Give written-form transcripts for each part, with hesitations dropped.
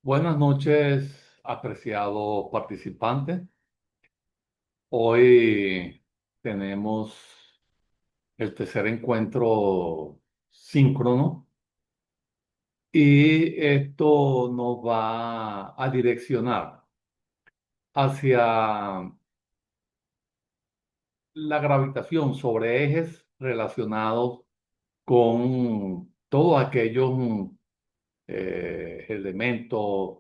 Buenas noches, apreciado participante. Hoy tenemos el tercer encuentro síncrono y esto nos va a direccionar hacia la gravitación sobre ejes relacionados con todos aquellos elementos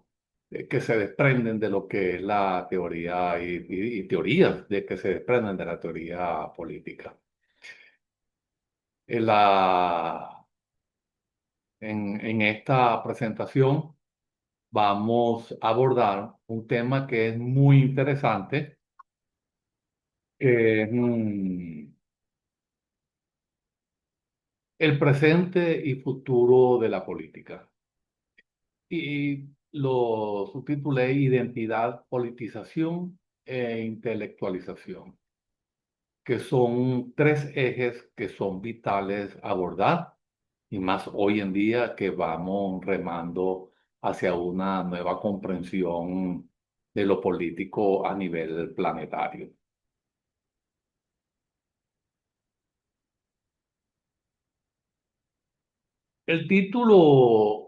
que se desprenden de lo que es la teoría y teorías de que se desprenden de la teoría política. En, la, en esta presentación vamos a abordar un tema que es muy interesante, que es el presente y futuro de la política. Y lo subtitulé Identidad, politización e intelectualización, que son tres ejes que son vitales abordar, y más hoy en día que vamos remando hacia una nueva comprensión de lo político a nivel planetario. El título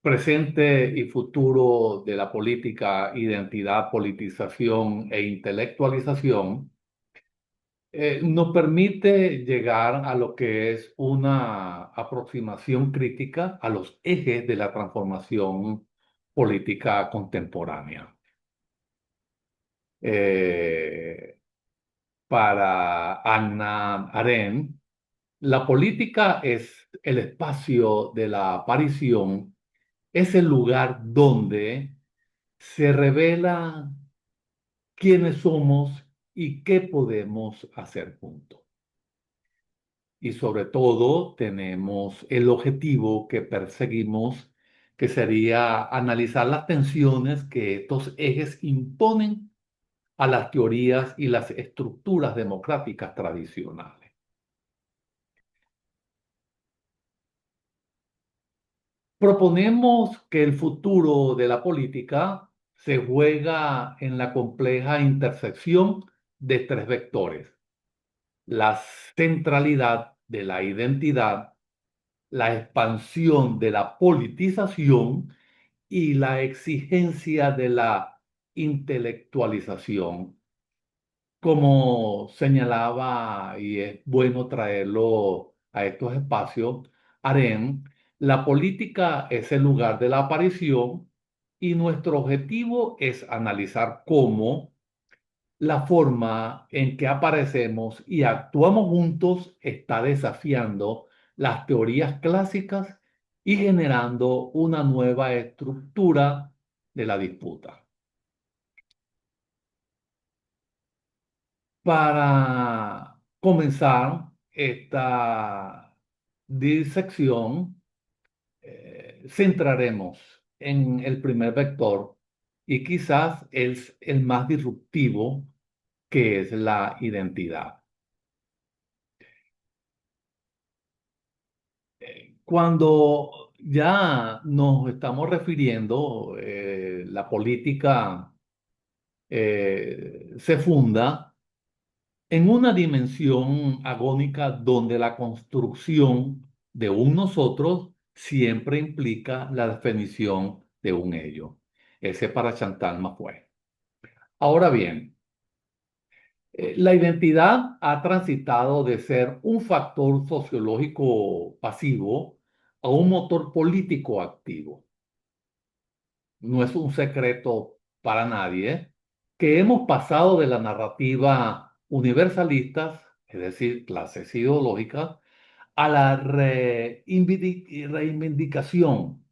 Presente y futuro de la política, identidad, politización e intelectualización nos permite llegar a lo que es una aproximación crítica a los ejes de la transformación política contemporánea. Eh, para Hannah Arendt, la política es el espacio de la aparición, es el lugar donde se revela quiénes somos y qué podemos hacer juntos. Y sobre todo tenemos el objetivo que perseguimos, que sería analizar las tensiones que estos ejes imponen a las teorías y las estructuras democráticas tradicionales. Proponemos que el futuro de la política se juega en la compleja intersección de tres vectores: la centralidad de la identidad, la expansión de la politización y la exigencia de la intelectualización. Como señalaba, y es bueno traerlo a estos espacios, Arendt, la política es el lugar de la aparición y nuestro objetivo es analizar cómo la forma en que aparecemos y actuamos juntos está desafiando las teorías clásicas y generando una nueva estructura de la disputa. Para comenzar esta disección, centraremos en el primer vector y quizás es el más disruptivo, que es la identidad. Cuando ya nos estamos refiriendo, la política se funda en una dimensión agónica donde la construcción de un nosotros siempre implica la definición de un ello. Ese para Chantal fue. Ahora bien, la identidad ha transitado de ser un factor sociológico pasivo a un motor político activo. No es un secreto para nadie que hemos pasado de la narrativa universalista, es decir, clases ideológicas, a la reivindicación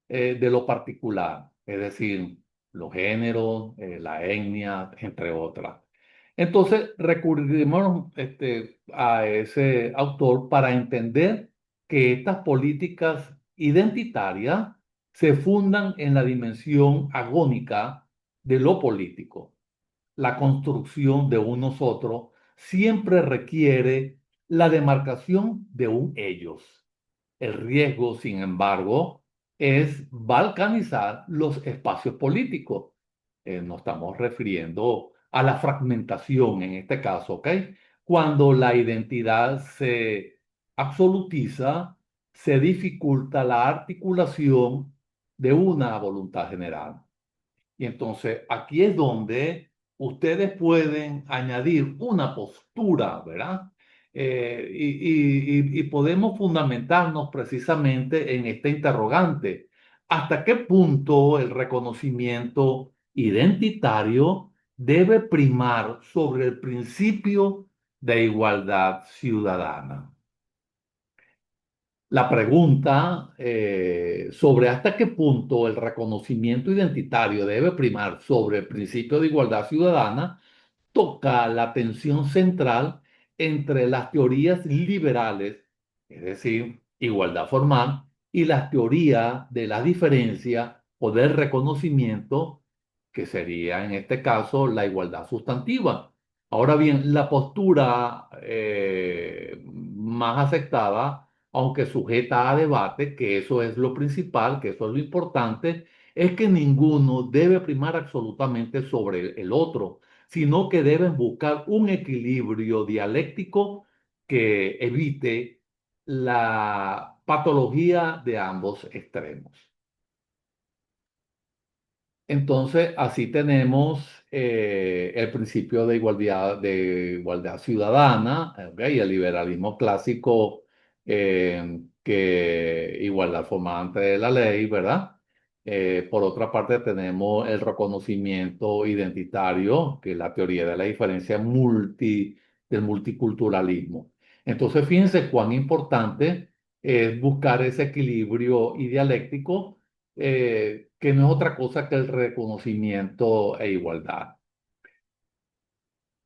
de lo particular, es decir, los géneros, la etnia, entre otras. Entonces, recurrimos a ese autor para entender que estas políticas identitarias se fundan en la dimensión agónica de lo político. La construcción de un nosotros siempre requiere la demarcación de un ellos. El riesgo, sin embargo, es balcanizar los espacios políticos. Nos estamos refiriendo a la fragmentación en este caso, ¿ok? Cuando la identidad se absolutiza, se dificulta la articulación de una voluntad general. Y entonces aquí es donde ustedes pueden añadir una postura, ¿verdad? Y podemos fundamentarnos precisamente en este interrogante. ¿Hasta qué punto el reconocimiento identitario debe primar sobre el principio de igualdad ciudadana? La pregunta sobre hasta qué punto el reconocimiento identitario debe primar sobre el principio de igualdad ciudadana toca la tensión central entre las teorías liberales, es decir, igualdad formal, y las teorías de la diferencia o del reconocimiento, que sería en este caso la igualdad sustantiva. Ahora bien, la postura más aceptada, aunque sujeta a debate, que eso es lo principal, que eso es lo importante, es que ninguno debe primar absolutamente sobre el otro, sino que deben buscar un equilibrio dialéctico que evite la patología de ambos extremos. Entonces, así tenemos el principio de igualdad ciudadana, ¿ok? Y el liberalismo clásico, que igualdad formal ante la ley, ¿verdad? Por otra parte, tenemos el reconocimiento identitario, que es la teoría de la diferencia del multiculturalismo. Entonces, fíjense cuán importante es buscar ese equilibrio y dialéctico, que no es otra cosa que el reconocimiento e igualdad.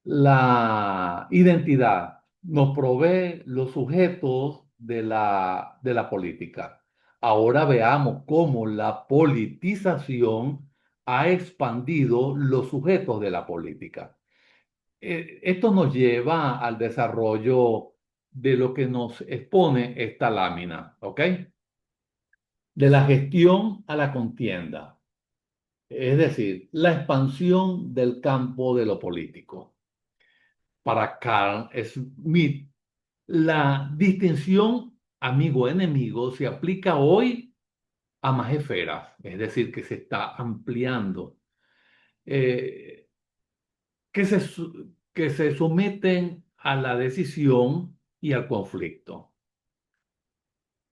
La identidad nos provee los sujetos de la política. Ahora veamos cómo la politización ha expandido los sujetos de la política. Esto nos lleva al desarrollo de lo que nos expone esta lámina, ¿ok? De la gestión a la contienda. Es decir, la expansión del campo de lo político. Para Carl Smith, la distinción amigo-enemigo se aplica hoy a más esferas, es decir, que se está ampliando, eh, que se someten a la decisión y al conflicto.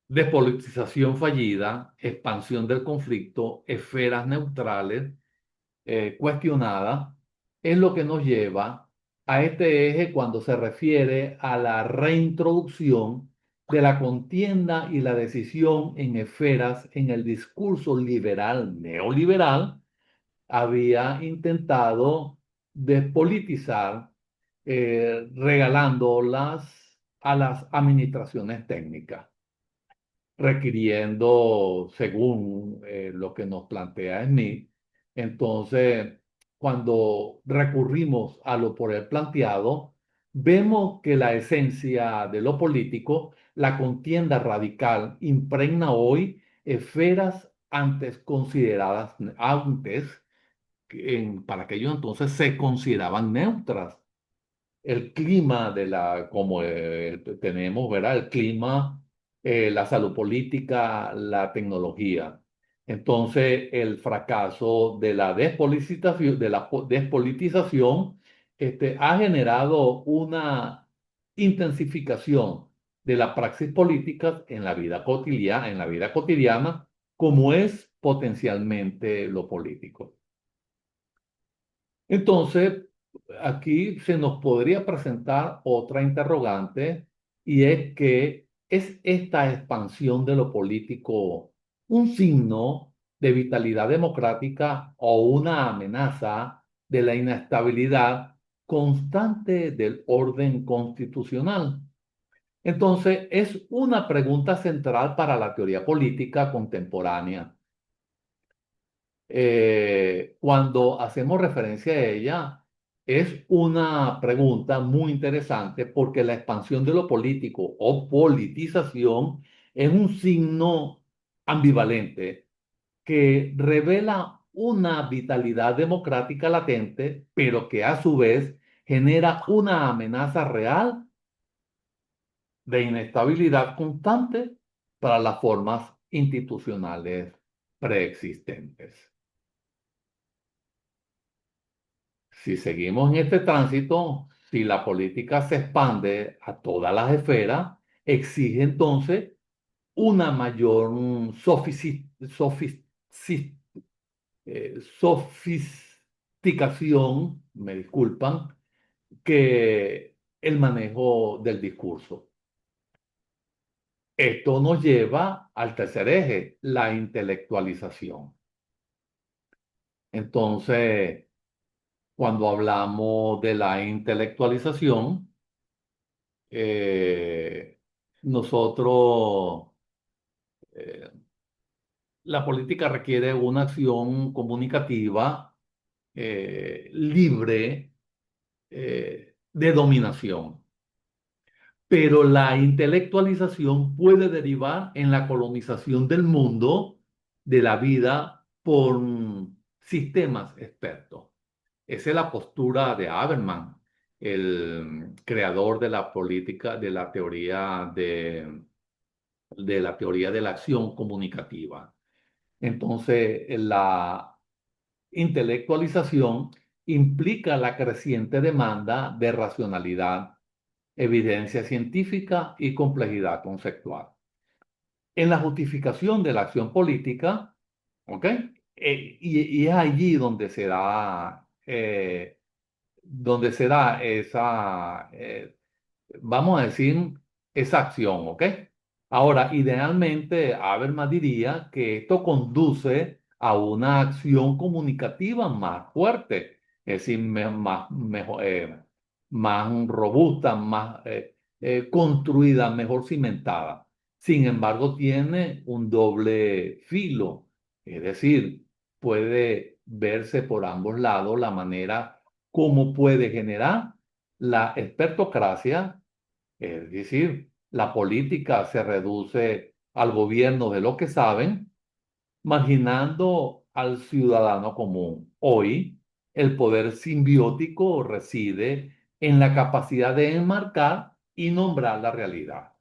Despolitización fallida, expansión del conflicto, esferas neutrales cuestionada, es lo que nos lleva a este eje cuando se refiere a la reintroducción de la contienda y la decisión en esferas en el discurso liberal neoliberal había intentado despolitizar, regalándolas a las administraciones técnicas, requiriendo, según lo que nos plantea Smith. Entonces, cuando recurrimos a lo por él planteado, vemos que la esencia de lo político, la contienda radical, impregna hoy esferas antes, para aquellos entonces se consideraban neutras. El clima como tenemos, ¿verdad? El clima, la salud política, la tecnología. Entonces, el fracaso de la despolitización, ha generado una intensificación de la praxis política en la vida cotidiana, como es potencialmente lo político. Entonces, aquí se nos podría presentar otra interrogante, y es que ¿es esta expansión de lo político un signo de vitalidad democrática o una amenaza de la inestabilidad constante del orden constitucional? Entonces, es una pregunta central para la teoría política contemporánea. Cuando hacemos referencia a ella, es una pregunta muy interesante porque la expansión de lo político o politización es un signo ambivalente que revela una vitalidad democrática latente, pero que a su vez genera una amenaza real de inestabilidad constante para las formas institucionales preexistentes. Si seguimos en este tránsito, si la política se expande a todas las esferas, exige entonces una mayor sofisticación, me disculpan, que el manejo del discurso. Esto nos lleva al tercer eje, la intelectualización. Entonces, cuando hablamos de la intelectualización, eh, nosotros, eh, la política requiere una acción comunicativa libre de dominación. Pero la intelectualización puede derivar en la colonización del mundo, de la vida, por sistemas expertos. Esa es la postura de Habermas, el creador de la política, de la teoría de la acción comunicativa. Entonces, la intelectualización implica la creciente demanda de racionalidad, evidencia científica y complejidad conceptual. En la justificación de la acción política, ¿ok? Y es allí donde se da esa, vamos a decir, esa acción, ¿ok? Ahora, idealmente, Habermas diría que esto conduce a una acción comunicativa más fuerte, es decir, más robusta, más construida, mejor cimentada. Sin embargo, tiene un doble filo, es decir, puede verse por ambos lados la manera como puede generar la expertocracia, es decir, la política se reduce al gobierno de lo que saben, marginando al ciudadano común. Hoy, el poder simbiótico reside en la capacidad de enmarcar y nombrar la realidad.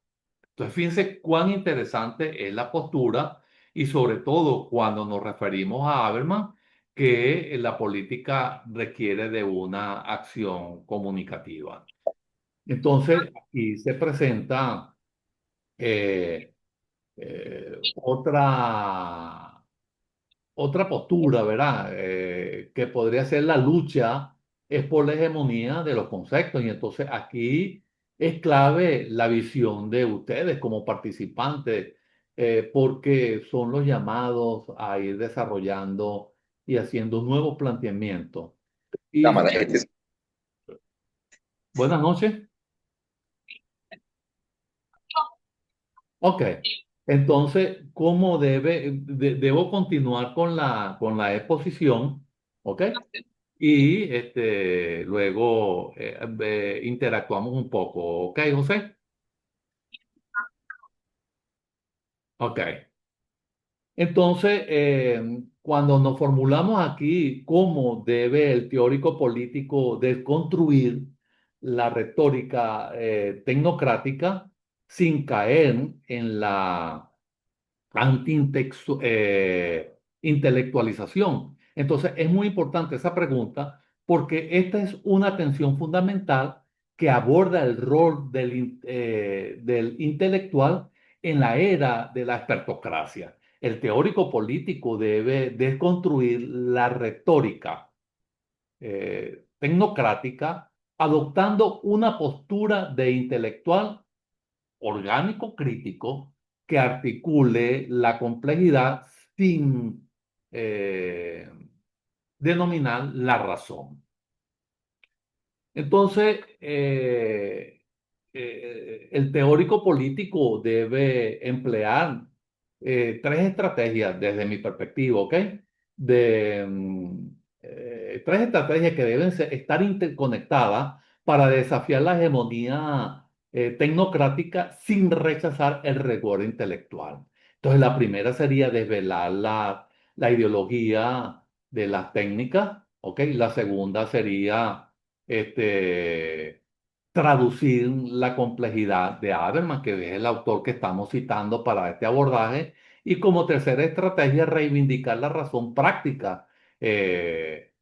Entonces, fíjense cuán interesante es la postura y sobre todo cuando nos referimos a Habermas, que la política requiere de una acción comunicativa. Entonces, aquí se presenta eh, otra postura, ¿verdad? Que podría ser la lucha es por la hegemonía de los conceptos. Y entonces aquí es clave la visión de ustedes como participantes, porque son los llamados a ir desarrollando y haciendo nuevos planteamientos. Y Cámara, este, buenas noches. Ok, entonces, ¿cómo debo continuar con la exposición? ¿Ok? Y luego interactuamos un poco. ¿Ok, José? Ok. Entonces, cuando nos formulamos aquí cómo debe el teórico político desconstruir la retórica tecnocrática sin caer en la intelectualización. Entonces, es muy importante esa pregunta porque esta es una tensión fundamental que aborda el rol del intelectual en la era de la expertocracia. El teórico político debe desconstruir la retórica tecnocrática adoptando una postura de intelectual orgánico crítico que articule la complejidad sin eh, denominar la razón. Entonces, el teórico político debe emplear tres estrategias desde mi perspectiva, ¿ok? Tres estrategias que deben estar interconectadas para desafiar la hegemonía tecnocrática sin rechazar el rigor intelectual. Entonces, la primera sería desvelar la ideología de las técnicas, ¿ok? La segunda sería este, traducir la complejidad de Habermas, que es el autor que estamos citando para este abordaje. Y como tercera estrategia, reivindicar la razón práctica. Eh,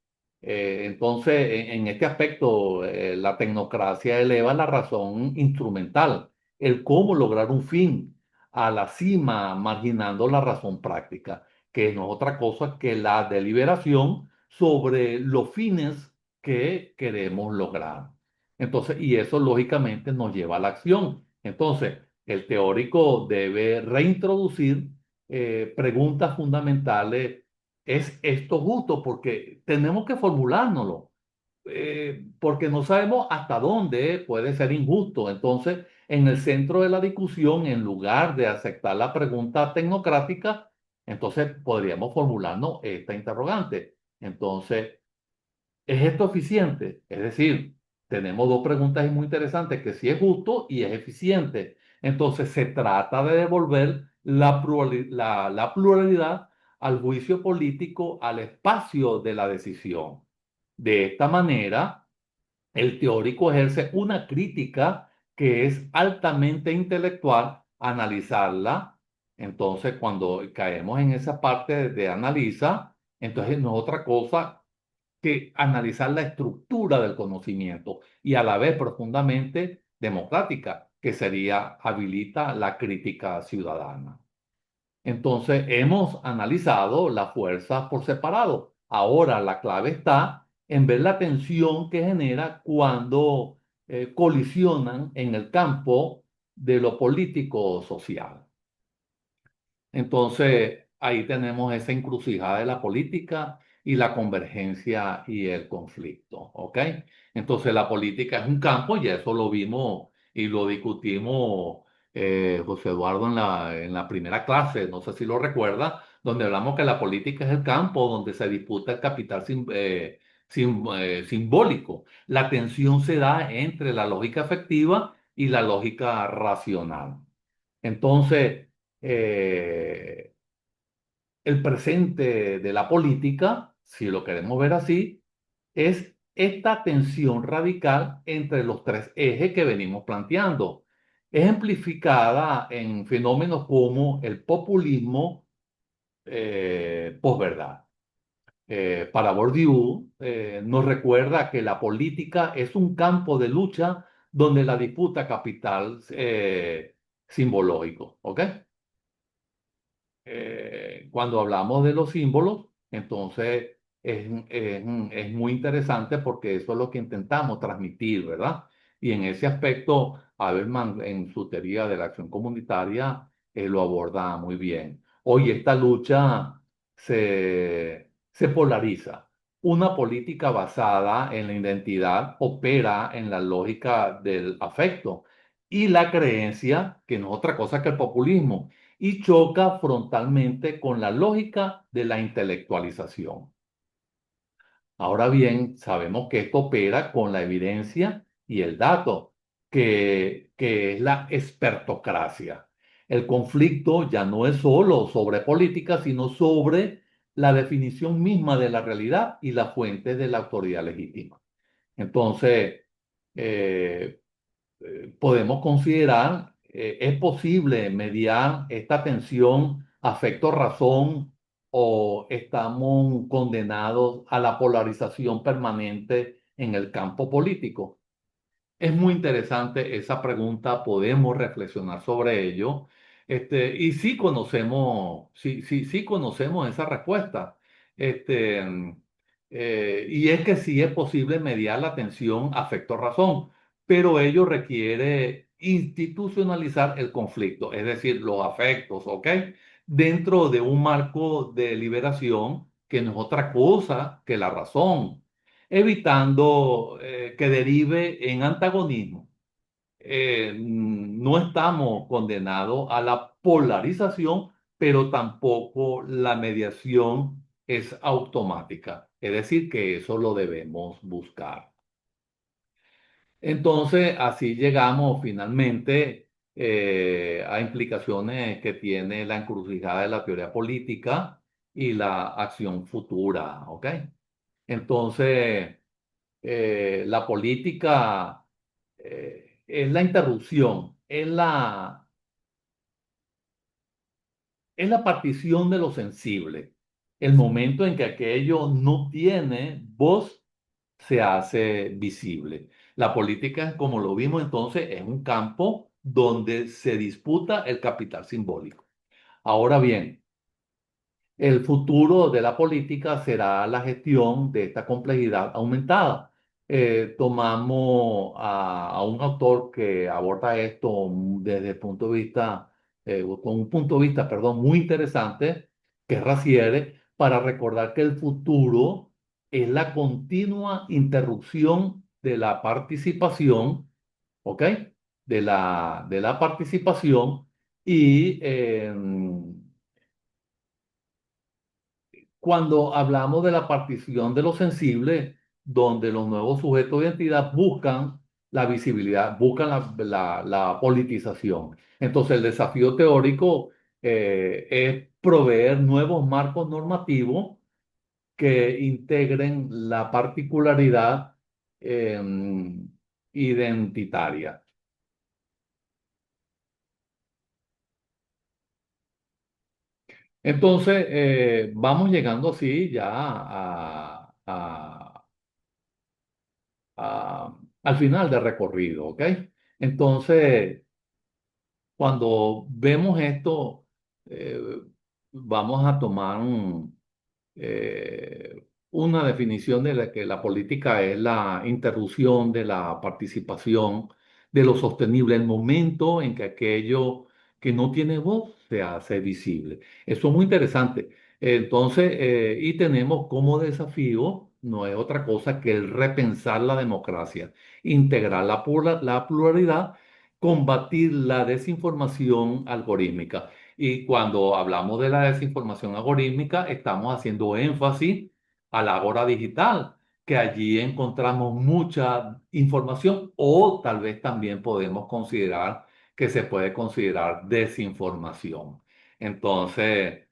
entonces, en este aspecto, la tecnocracia eleva la razón instrumental, el cómo lograr un fin a la cima, marginando la razón práctica, que no es otra cosa que la deliberación sobre los fines que queremos lograr. Entonces, y eso lógicamente nos lleva a la acción. Entonces, el teórico debe reintroducir preguntas fundamentales. ¿Es esto justo? Porque tenemos que formulárnoslo, porque no sabemos hasta dónde puede ser injusto. Entonces, en el centro de la discusión, en lugar de aceptar la pregunta tecnocrática, entonces podríamos formularnos esta interrogante. Entonces, ¿es esto eficiente? Es decir, tenemos dos preguntas muy interesantes, que si es justo y es eficiente. Entonces, se trata de devolver la pluralidad al juicio político, al espacio de la decisión. De esta manera, el teórico ejerce una crítica que es altamente intelectual, analizarla. Entonces, cuando caemos en esa parte de analiza, entonces no es otra cosa que analizar la estructura del conocimiento y a la vez profundamente democrática, que sería habilita la crítica ciudadana. Entonces, hemos analizado las fuerzas por separado. Ahora la clave está en ver la tensión que genera cuando colisionan en el campo de lo político-social. Entonces, ahí tenemos esa encrucijada de la política y la convergencia y el conflicto, ¿ok? Entonces, la política es un campo, y eso lo vimos y lo discutimos, José Eduardo, en la primera clase, no sé si lo recuerda, donde hablamos que la política es el campo donde se disputa el capital simbólico. La tensión se da entre la lógica efectiva y la lógica racional. Entonces, eh, el presente de la política, si lo queremos ver así, es esta tensión radical entre los tres ejes que venimos planteando, ejemplificada en fenómenos como el populismo posverdad. Para Bourdieu, nos recuerda que la política es un campo de lucha donde la disputa capital simbológico, ¿ok? Cuando hablamos de los símbolos, entonces es muy interesante porque eso es lo que intentamos transmitir, ¿verdad? Y en ese aspecto, Habermas en su teoría de la acción comunitaria lo aborda muy bien. Hoy esta lucha se polariza. Una política basada en la identidad opera en la lógica del afecto y la creencia, que no es otra cosa que el populismo, y choca frontalmente con la lógica de la intelectualización. Ahora bien, sabemos que esto opera con la evidencia y el dato, que es la expertocracia. El conflicto ya no es solo sobre política, sino sobre la definición misma de la realidad y la fuente de la autoridad legítima. Entonces, eh, podemos considerar, es posible mediar esta tensión afecto-razón o estamos condenados a la polarización permanente en el campo político. Es muy interesante esa pregunta, podemos reflexionar sobre ello, y sí conocemos esa respuesta. Este, y es que sí es posible mediar la tensión afecto-razón, pero ello requiere institucionalizar el conflicto, es decir, los afectos, ¿ok? Dentro de un marco de liberación que no es otra cosa que la razón, evitando que derive en antagonismo. No estamos condenados a la polarización, pero tampoco la mediación es automática. Es decir, que eso lo debemos buscar. Entonces, así llegamos finalmente. a implicaciones que tiene la encrucijada de la teoría política y la acción futura, ¿ok? Entonces, la política es la interrupción, es la partición de lo sensible. El momento en que aquello no tiene voz se hace visible. La política, como lo vimos entonces, es un campo donde se disputa el capital simbólico. Ahora bien, el futuro de la política será la gestión de esta complejidad aumentada. Tomamos a un autor que aborda esto desde el punto de vista, con un punto de vista, perdón, muy interesante, que es Raciere, para recordar que el futuro es la continua interrupción de la participación, ¿ok? De la participación y cuando hablamos de la partición de lo sensible, donde los nuevos sujetos de identidad buscan la visibilidad, buscan la politización. Entonces, el desafío teórico es proveer nuevos marcos normativos que integren la particularidad eh, identitaria. Entonces, vamos llegando así ya al final del recorrido, ¿ok? Entonces, cuando vemos esto, eh, vamos a tomar una definición de la que la política es la interrupción de la participación de lo sostenible, el momento en que aquello que no tiene voz se hace visible. Eso es muy interesante. Entonces, y tenemos como desafío, no es otra cosa que el repensar la democracia, integrar la pluralidad, combatir la desinformación algorítmica. Y cuando hablamos de la desinformación algorítmica, estamos haciendo énfasis a la agora digital, que allí encontramos mucha información o tal vez también podemos considerar que se puede considerar desinformación. Entonces,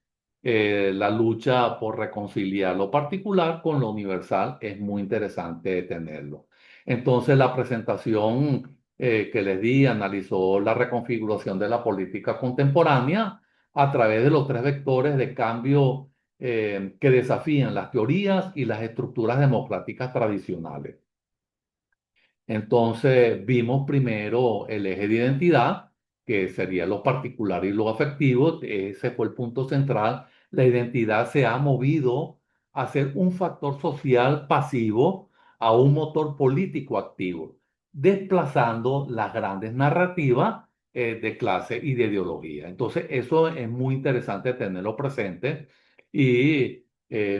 la lucha por reconciliar lo particular con lo universal es muy interesante tenerlo. Entonces, la presentación que les di analizó la reconfiguración de la política contemporánea a través de los tres vectores de cambio que desafían las teorías y las estructuras democráticas tradicionales. Entonces vimos primero el eje de identidad, que sería lo particular y lo afectivo. Ese fue el punto central. La identidad se ha movido a ser un factor social pasivo a un motor político activo, desplazando las grandes narrativas de clase y de ideología. Entonces eso es muy interesante tenerlo presente. Y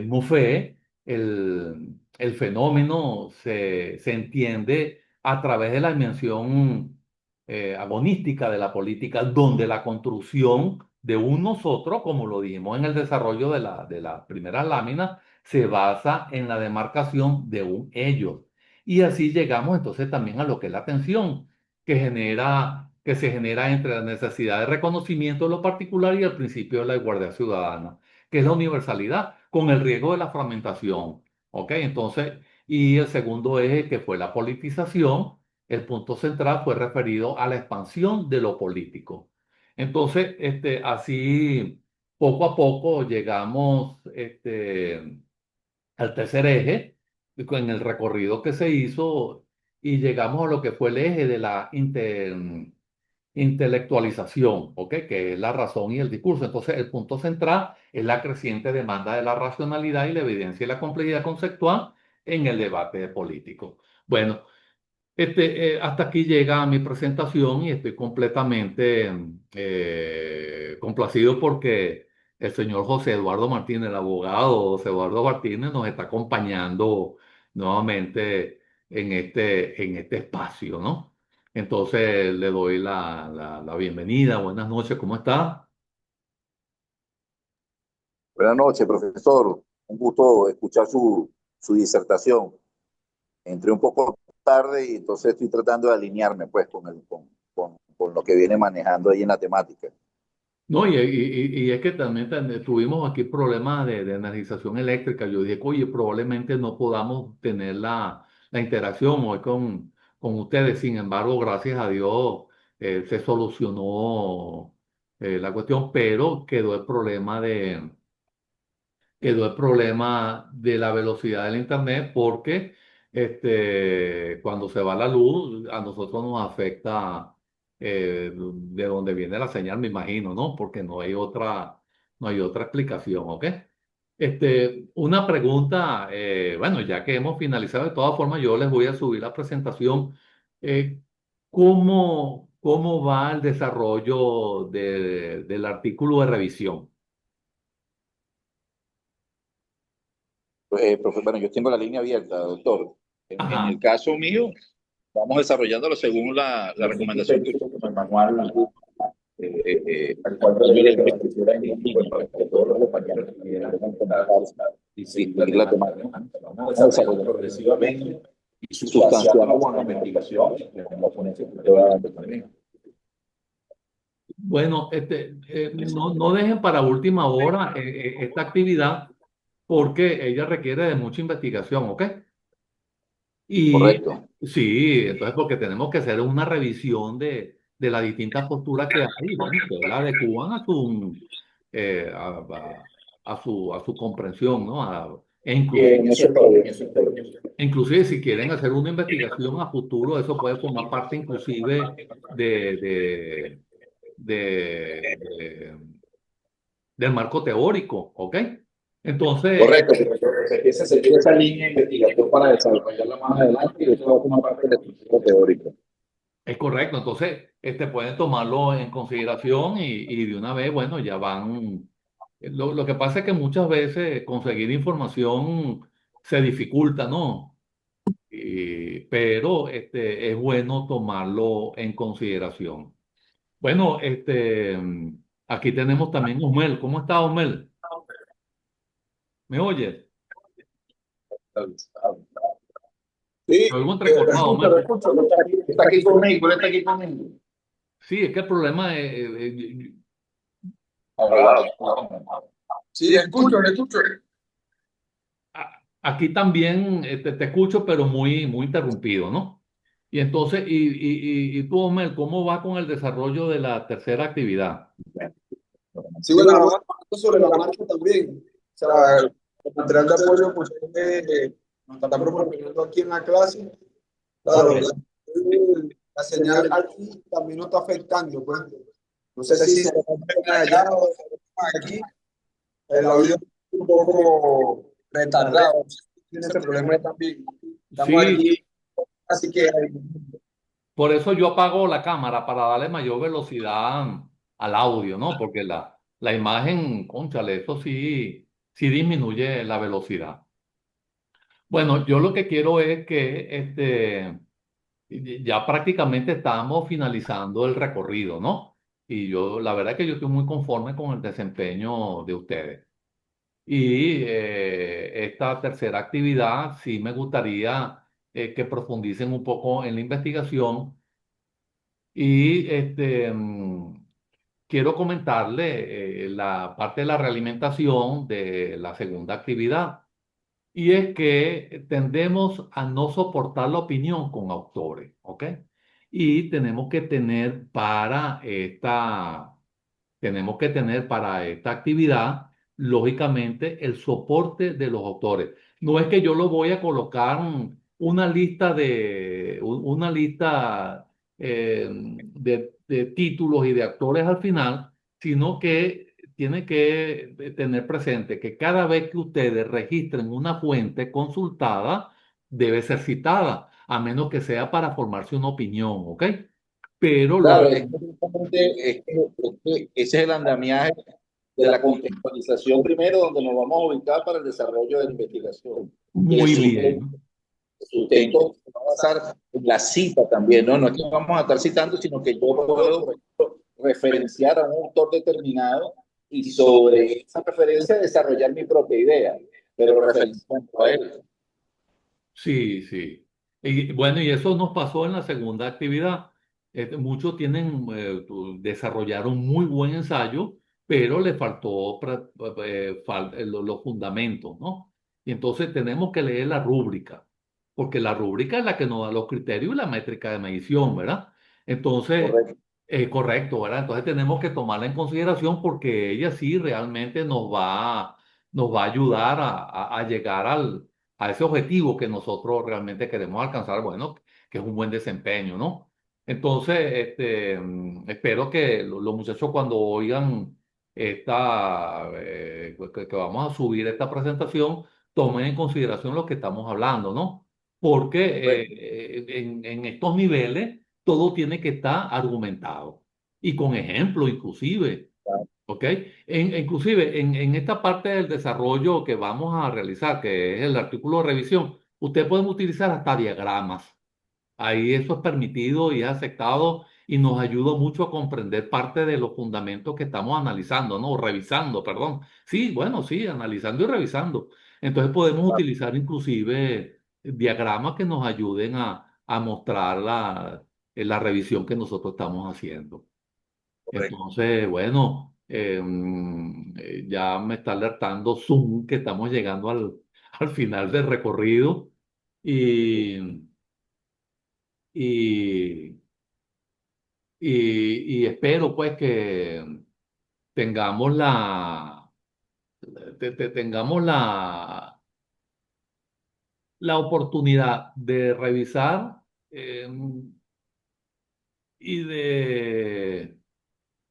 Mouffe, el fenómeno se entiende a través de la dimensión agonística de la política, donde la construcción de un nosotros, como lo dijimos en el desarrollo de la primera lámina, se basa en la demarcación de un ellos. Y así llegamos entonces también a lo que es la tensión que se genera entre la necesidad de reconocimiento de lo particular y el principio de la igualdad ciudadana, que es la universalidad, con el riesgo de la fragmentación. ¿Ok? Entonces, y el segundo eje, que fue la politización, el punto central fue referido a la expansión de lo político. Entonces, así, poco a poco llegamos al tercer eje, en el recorrido que se hizo, y llegamos a lo que fue el eje de la intelectualización, ¿ok? Que es la razón y el discurso. Entonces, el punto central es la creciente demanda de la racionalidad y la evidencia y la complejidad conceptual en el debate político. Bueno, hasta aquí llega mi presentación y estoy completamente complacido porque el señor José Eduardo Martínez, el abogado José Eduardo Martínez, nos está acompañando nuevamente en este espacio, ¿no? Entonces le doy la bienvenida. Buenas noches, ¿cómo está? Buenas noches, profesor. Un gusto escuchar su disertación. Entré un poco tarde y entonces estoy tratando de alinearme pues con con lo que viene manejando ahí en la temática. No, y es que también tuvimos aquí problemas de energización eléctrica. Yo dije, oye, probablemente no podamos tener la interacción hoy con ustedes. Sin embargo, gracias a Dios se solucionó la cuestión, pero quedó el problema de la velocidad del internet porque cuando se va la luz a nosotros nos afecta de donde viene la señal, me imagino, ¿no? Porque no hay otra explicación, ¿ok? Una pregunta, bueno, ya que hemos finalizado, de todas formas, yo les voy a subir la presentación. Eh, ¿cómo va el desarrollo del artículo de revisión? Bueno, yo tengo la línea abierta, doctor. En el Ajá. caso mío, vamos desarrollándolo según la recomendación que usted en el manual, al cual yo le escritura en línea para que todos los compañeros que quieran comentar y seguir la temática. Vamos a desarrollar progresivamente y sustanciando con la investigación y con la ponencia que te va dando también. Bueno, no dejen para última hora esta actividad porque ella requiere de mucha investigación, ¿ok? Y Correcto. sí, entonces porque tenemos que hacer una revisión de las distintas posturas que hay, bueno, que la adecuan eh, a, a su comprensión, ¿no? E inclusive, Bien, eso es todo bien, eso es todo bien. inclusive si quieren hacer una investigación a futuro, eso puede formar parte inclusive de, de, de, del marco teórico, ¿ok? Entonces, Correcto, profesor. Se empieza a seguir esa línea de investigación para desarrollarla más adelante y eso va a formar parte del estudio teórico. es correcto, entonces pueden tomarlo en consideración y de una vez, bueno, ya van. Lo que pasa es que muchas veces conseguir información se dificulta, ¿no? Pero es bueno tomarlo en consideración. Bueno, aquí tenemos también a Osmel. ¿Cómo está Osmel? ¿Me oye? Sí, Te oigo entrecortado, lo Osmel. escucho, está aquí conmigo, él está aquí conmigo. Sí, es que el problema es, Hablado. Sí, le escucho. aquí también te escucho, pero muy, muy interrumpido, ¿no? Y entonces, y tú, Omel, ¿cómo va con el desarrollo de la tercera actividad? Sí, bueno, vamos hablando sobre la marcha también. O sea, el material de apoyo pues, nos está proporcionando aquí en la clase. Claro, la señal aquí también nos está afectando. Pues. No sé si se va allá o aquí. El audio es un poco retardado. Tiene ese problema también. Estamos Sí, aquí, así que por eso yo apago la cámara para darle mayor velocidad al audio, ¿no? Porque la imagen, cónchale, eso sí, sí disminuye la velocidad. Bueno, yo lo que quiero es que ya prácticamente estamos finalizando el recorrido, ¿no? Y la verdad es que yo estoy muy conforme con el desempeño de ustedes. Y esta tercera actividad, sí me gustaría que profundicen un poco en la investigación y quiero comentarle la parte de la realimentación de la segunda actividad. Y es que tendemos a no soportar la opinión con autores, ¿ok? Y tenemos que tener para esta actividad, lógicamente, el soporte de los autores. No es que yo lo voy a colocar una lista de títulos y de actores al final, sino que tiene que tener presente que cada vez que ustedes registren una fuente consultada, debe ser citada, a menos que sea para formarse una opinión, ¿ok? Pero Claro, es que justamente ese es el andamiaje de la contextualización primero, donde nos vamos a ubicar para el desarrollo de la investigación. Y muy bien. el sustento va a basar en la cita también, ¿no? No es que vamos a estar citando, sino que yo puedo, por ejemplo, referenciar a un autor determinado y sobre esa referencia desarrollar mi propia idea, pero referenciando a él. Sí, sí. Y bueno, y eso nos pasó en la segunda actividad. Muchos tienen, desarrollaron muy buen ensayo, pero le faltó los fundamentos, ¿no? Y entonces tenemos que leer la rúbrica, porque la rúbrica es la que nos da los criterios y la métrica de medición, ¿verdad? Entonces, Correcto. correcto, ¿verdad? Entonces tenemos que tomarla en consideración porque ella sí realmente nos va a ayudar a llegar a ese objetivo que nosotros realmente queremos alcanzar, bueno, que es un buen desempeño, ¿no? Entonces, espero que los muchachos cuando oigan que vamos a subir esta presentación, tomen en consideración lo que estamos hablando, ¿no? Porque Correcto. en estos niveles todo tiene que estar argumentado y con ejemplo inclusive, ¿ok? Inclusive en esta parte del desarrollo que vamos a realizar, que es el artículo de revisión, ustedes pueden utilizar hasta diagramas. Ahí eso es permitido y es aceptado y nos ayuda mucho a comprender parte de los fundamentos que estamos analizando, ¿no? O revisando, perdón. Sí, bueno, sí, analizando y revisando. Entonces podemos utilizar inclusive diagramas que nos ayuden a mostrar la revisión que nosotros estamos haciendo. Correcto. Entonces, bueno, ya me está alertando Zoom que estamos llegando al final del recorrido y, y y espero pues que tengamos tengamos la oportunidad de revisar, eh, y